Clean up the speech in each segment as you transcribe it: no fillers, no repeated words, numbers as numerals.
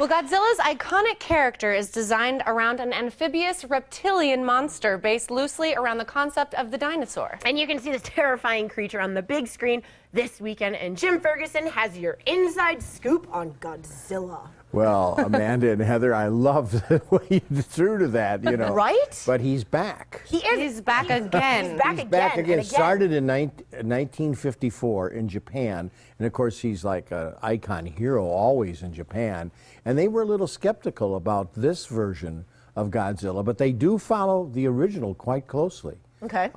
Well, Godzilla's iconic character is designed around an amphibious reptilian monster based loosely around the concept of the dinosaur. And you can see this terrifying creature on the big screen this weekend, and Jim Ferguson has your inside scoop on Godzilla. Well, Amanda and Heather, I love the way you threw to that, you know. Right? But he's back. He is. He's back again. He's back again. Started in 1954 in Japan. And of course, he's like an icon hero always in Japan. And they were a little skeptical about this version of Godzilla, but they do follow the original quite closely. Okay.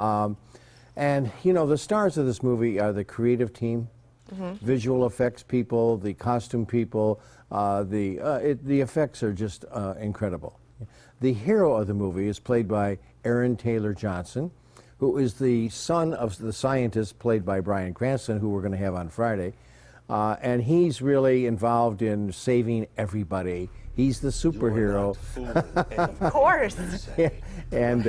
And, you know, the stars of this movie are the creative team, visual effects people, the costume people. The effects are just incredible. The hero of the movie is played by Aaron Taylor Johnson, who is the son of the scientist played by Bryan Cranston, who we're going to have on Friday. And he's really involved in saving everybody. He's the superhero. Of course. And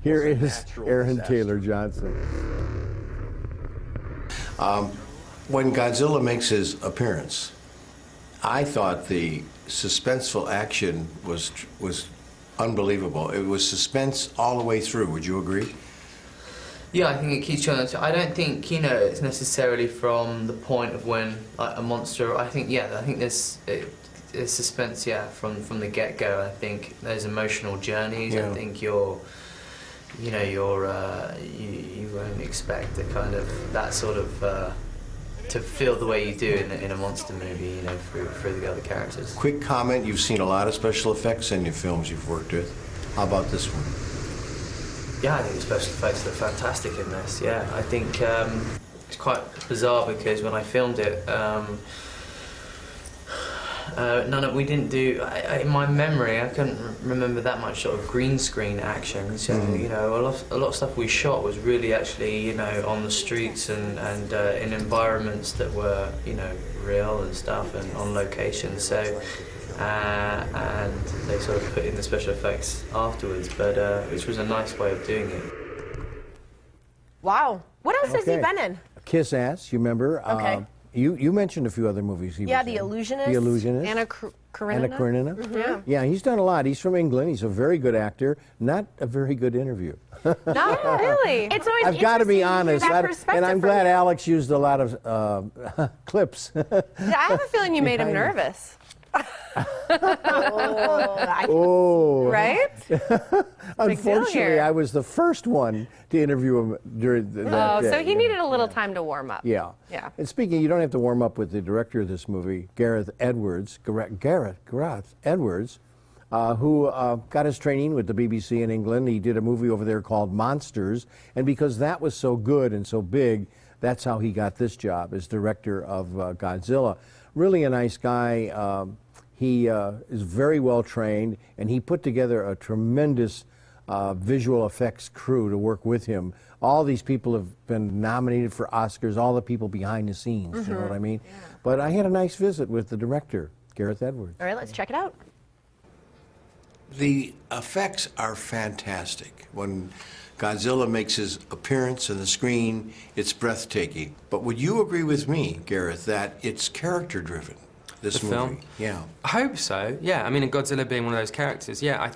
here is Aaron Taylor Johnson. When Godzilla makes his appearance, I thought the suspenseful action was unbelievable. It was suspense all the way through. Would you agree? Yeah, I think it keeps you on the. I don't think, you know, it's necessarily from the point of when like, a monster. I think there's suspense, yeah, from the get-go. I think there's emotional journeys. Yeah. I think you won't expect the kind of that sort of to feel the way you do in a monster movie, you know, through the other characters. Quick comment: you've seen a lot of special effects in your films you've worked with. How about this one? Yeah, I think the special effects look fantastic in this. Yeah, I think it's quite bizarre because when I filmed it, we didn't do. In my memory, I couldn't remember that much sort of green screen action. So you know, a lot of stuff we shot was really actually, you know, on the streets and in environments that were, you know, real and stuff and on location. So. And they sort of put in the special effects afterwards, but which was a nice way of doing it. Wow. What else has he been in? Kiss Ass, you remember? Okay. You mentioned a few other movies he was in. The Illusionist. The Illusionist. Anna Karenina. Yeah, he's done a lot. He's from England. He's a very good actor. Not a very good interview. Not really. It's always I've got to be honest, and I'm glad Alex used a lot of clips. Yeah, I have a feeling you made him nervous. Right? Unfortunately, I was the first one to interview him during that day. So he needed a little time to warm up. Yeah. And speaking, you don't have to warm up with the director of this movie, Gareth Edwards, who got his training with the BBC in England. He did a movie over there called Monsters, and because that was so good and so big, that's how he got this job as director of Godzilla. Really a nice guy. He is very well trained, and he put together a tremendous visual effects crew to work with him. All these people have been nominated for Oscars, all the people behind the scenes, you know what I mean? Yeah. But I had a nice visit with the director, Gareth Edwards. All right, let's check it out. The effects are fantastic. When Godzilla makes his appearance on the screen, it's breathtaking. But would you agree with me, Gareth, that it's character-driven? This movie. Film? Yeah. I hope so. Yeah. I mean, Godzilla being one of those characters. Yeah. I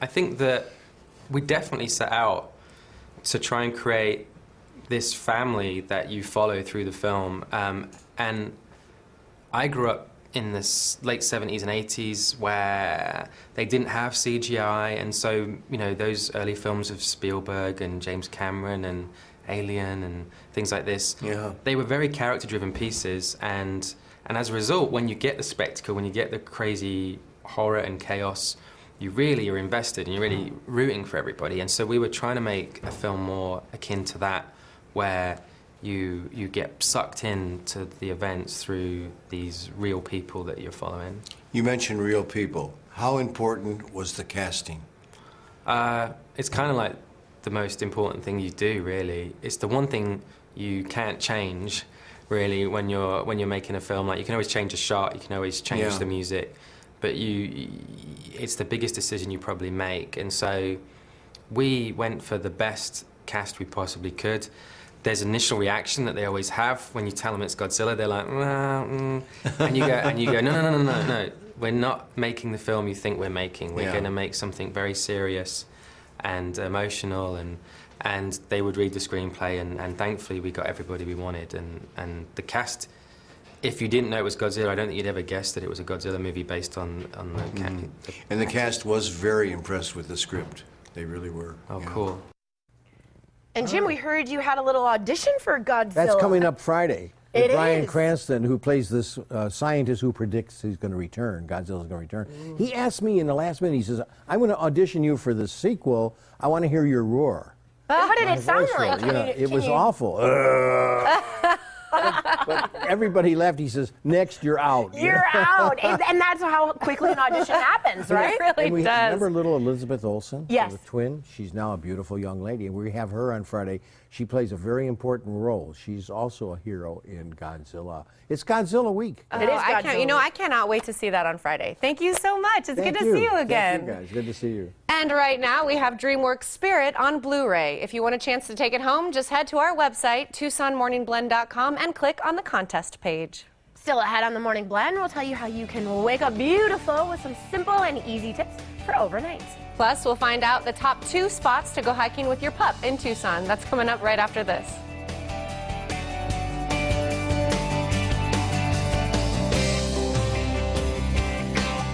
think that we definitely set out to try and create this family that you follow through the film. And I grew up in the late 70s and 80s where they didn't have CGI, and so, you know, those early films of Spielberg and James Cameron and Alien and things like this, they were very character-driven pieces, and as a result, when you get the spectacle, when you get the crazy horror and chaos, you really are invested and you're really rooting for everybody. And so we were trying to make a film more akin to that, where you get sucked into the events through these real people that you're following. You mentioned real people. How important was the casting? It's kind of like the most important thing you do, really. It's the one thing you can't change, really, when you're making a film. Like, you can always change a shot, you can always change the music, but it's the biggest decision you probably make. And so we went for the best cast we possibly could. There's initial reaction that they always have when you tell them it's Godzilla. They're like, and you go, no. we're not making the film you think we're making. We're Yeah. going to make something very serious and emotional, and they would read the screenplay, and thankfully we got everybody we wanted, and the cast. If you didn't know it was Godzilla, I don't think you'd ever guess that it was a Godzilla movie based on the And the cast was very impressed with the script. They really were. Oh, yeah. cool. And Jim, we heard you had a little audition for Godzilla. That's coming up Friday. With It Bryan is. Cranston, who plays this scientist who predicts he's going to return, Godzilla's going to return. He asked me in the last minute, he says, I'm going to audition you for the sequel. I want to hear your roar. What did it sound Voice roar. like? You know, it was awful. But everybody left. He says, next, you're out. You're out. And that's how quickly an audition happens, right? It really And we does. remember little Elizabeth Olsen, Yes. the twin. She's now a beautiful young lady, and we have her on Friday. She plays a very important role. She's also a hero in Godzilla. It's Godzilla week. It is I can't, you know, Godzilla. I cannot wait to see that on Friday. Thank you so much. It's Thank good to see you Thank again. you guys. Good to see you. And right now we have DreamWorks Spirit on Blu-ray. If you want a chance to take it home, just head to our website, TucsonMorningBlend.com, and click on the contest page. Still ahead on the Morning Blend, we'll tell you how you can wake up beautiful with some simple and easy tips for overnight. Plus, we'll find out the top 2 spots to go hiking with your pup in Tucson. That's coming up right after this.